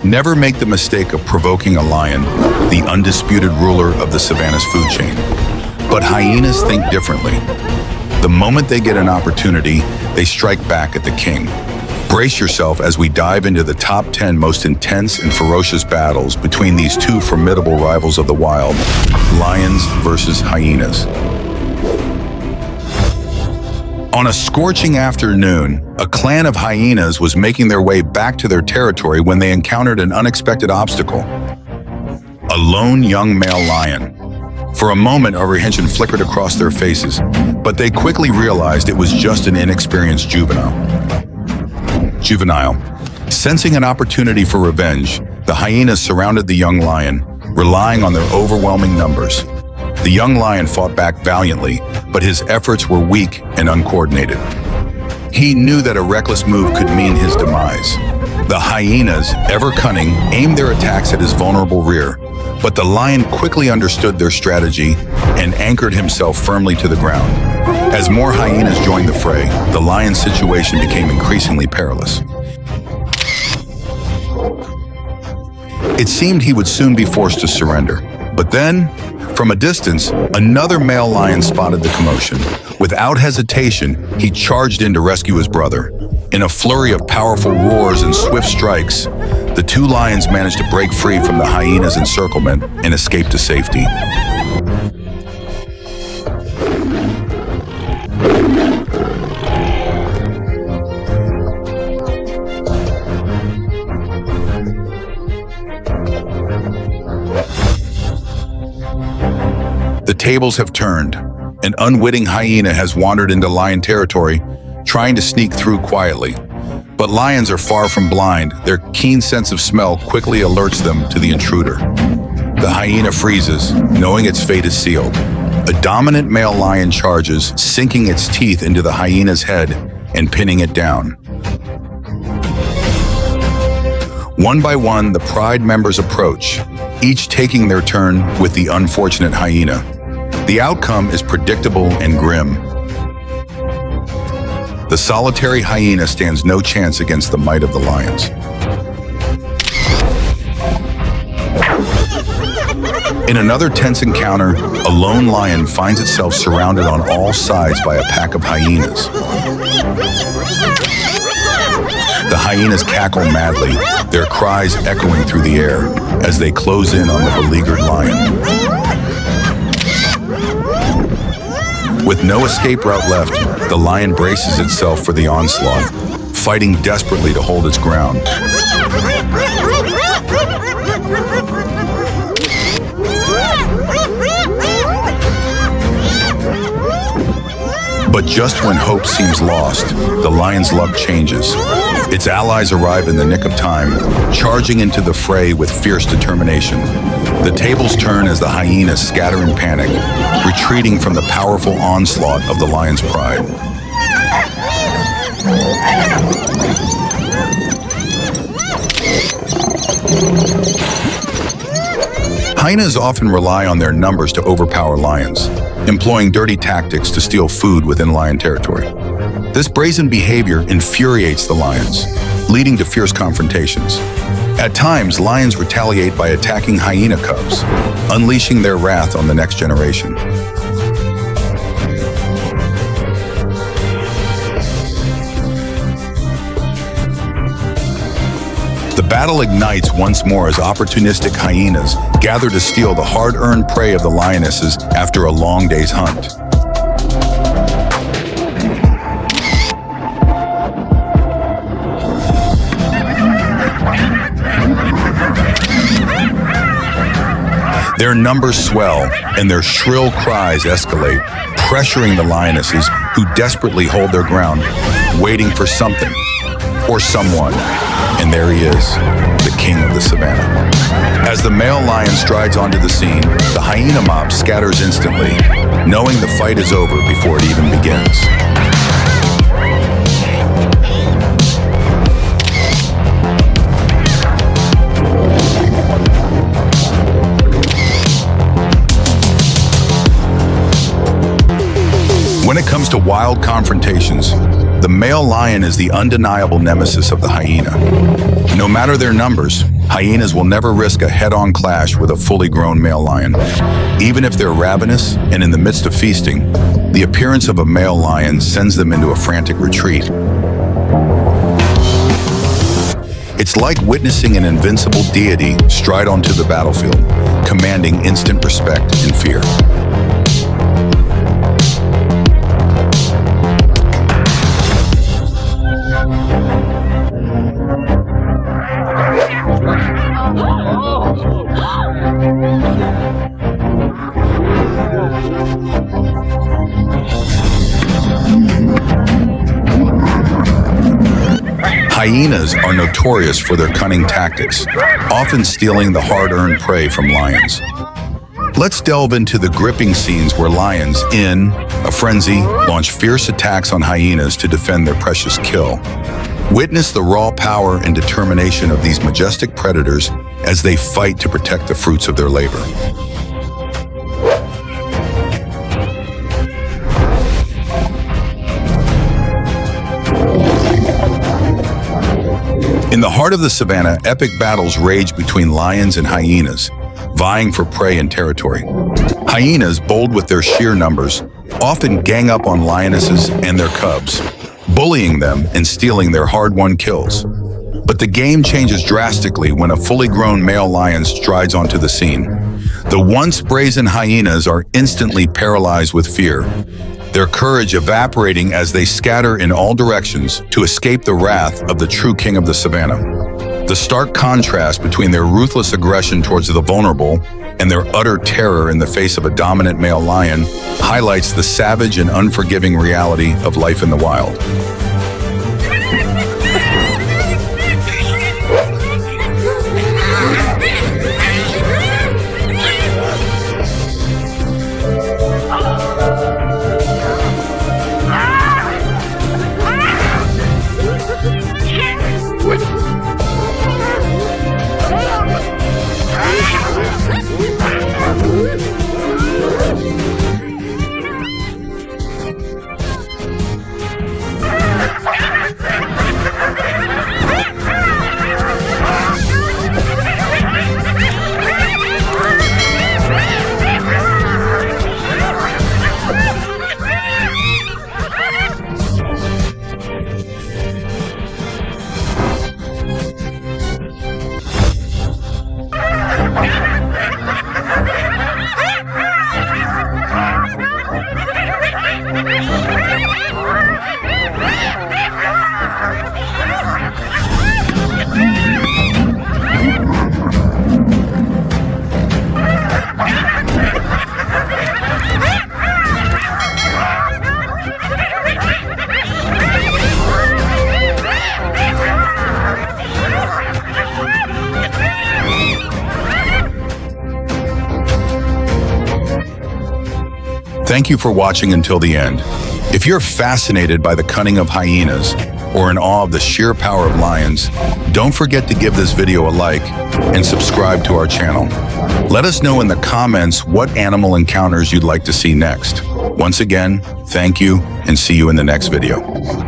Never make the mistake of provoking a lion, the undisputed ruler of the savannah's food chain. But hyenas think differently. The moment they get an opportunity, they strike back at the king. Brace yourself as we dive into the top 10 most intense and ferocious battles between these two formidable rivals of the wild, lions versus hyenas. On a scorching afternoon, a clan of hyenas was making their way back to their territory when they encountered an unexpected obstacle. A lone young male lion. For a moment, apprehension flickered across their faces, but they quickly realized it was just an inexperienced juvenile. Sensing an opportunity for revenge, the hyenas surrounded the young lion, relying on their overwhelming numbers. The young lion fought back valiantly, but his efforts were weak and uncoordinated. He knew that a reckless move could mean his demise. The hyenas, ever cunning, aimed their attacks at his vulnerable rear, but the lion quickly understood their strategy and anchored himself firmly to the ground. As more hyenas joined the fray, the lion's situation became increasingly perilous. It seemed he would soon be forced to surrender. But then, from a distance, another male lion spotted the commotion. Without hesitation, he charged in to rescue his brother. In a flurry of powerful roars and swift strikes, the two lions managed to break free from the hyenas' encirclement and escape to safety. The tables have turned. An unwitting hyena has wandered into lion territory, trying to sneak through quietly. But lions are far from blind. Their keen sense of smell quickly alerts them to the intruder. The hyena freezes, knowing its fate is sealed. A dominant male lion charges, sinking its teeth into the hyena's head and pinning it down. One by one, the pride members approach, each taking their turn with the unfortunate hyena. The outcome is predictable and grim. The solitary hyena stands no chance against the might of the lions. In another tense encounter, a lone lion finds itself surrounded on all sides by a pack of hyenas. The hyenas cackle madly, their cries echoing through the air as they close in on the beleaguered lion. With no escape route left, the lion braces itself for the onslaught, fighting desperately to hold its ground. But just when hope seems lost, the lion's luck changes. Its allies arrive in the nick of time, charging into the fray with fierce determination. The tables turn as the hyenas scatter in panic, retreating from the powerful onslaught of the lion's pride. Hyenas often rely on their numbers to overpower lions, employing dirty tactics to steal food within lion territory. This brazen behavior infuriates the lions, leading to fierce confrontations. At times, lions retaliate by attacking hyena cubs, unleashing their wrath on the next generation. The battle ignites once more as opportunistic hyenas gather to steal the hard-earned prey of the lionesses after a long day's hunt. Their numbers swell, and their shrill cries escalate, pressuring the lionesses who desperately hold their ground, waiting for something or someone. And there he is, the king of the savannah. As the male lion strides onto the scene, the hyena mob scatters instantly, knowing the fight is over before it even begins. When it comes to wild confrontations, the male lion is the undeniable nemesis of the hyena. No matter their numbers, hyenas will never risk a head-on clash with a fully grown male lion. Even if they're ravenous and in the midst of feasting, the appearance of a male lion sends them into a frantic retreat. It's like witnessing an invincible deity stride onto the battlefield, commanding instant respect and fear. Hyenas are notorious for their cunning tactics, often stealing the hard-earned prey from lions. Let's delve into the gripping scenes where lions, in a frenzy, launch fierce attacks on hyenas to defend their precious kill. Witness the raw power and determination of these majestic predators as they fight to protect the fruits of their labor. In the heart of the savannah, epic battles rage between lions and hyenas, vying for prey and territory. Hyenas, bold with their sheer numbers, often gang up on lionesses and their cubs, bullying them and stealing their hard-won kills. But the game changes drastically when a fully grown male lion strides onto the scene. The once brazen hyenas are instantly paralyzed with fear, their courage evaporating as they scatter in all directions to escape the wrath of the true king of the savannah. The stark contrast between their ruthless aggression towards the vulnerable and their utter terror in the face of a dominant male lion highlights the savage and unforgiving reality of life in the wild. Thank you for watching until the end. If you're fascinated by the cunning of hyenas or in awe of the sheer power of lions, don't forget to give this video a like and subscribe to our channel. Let us know in the comments what animal encounters you'd like to see next. Once again, thank you and see you in the next video.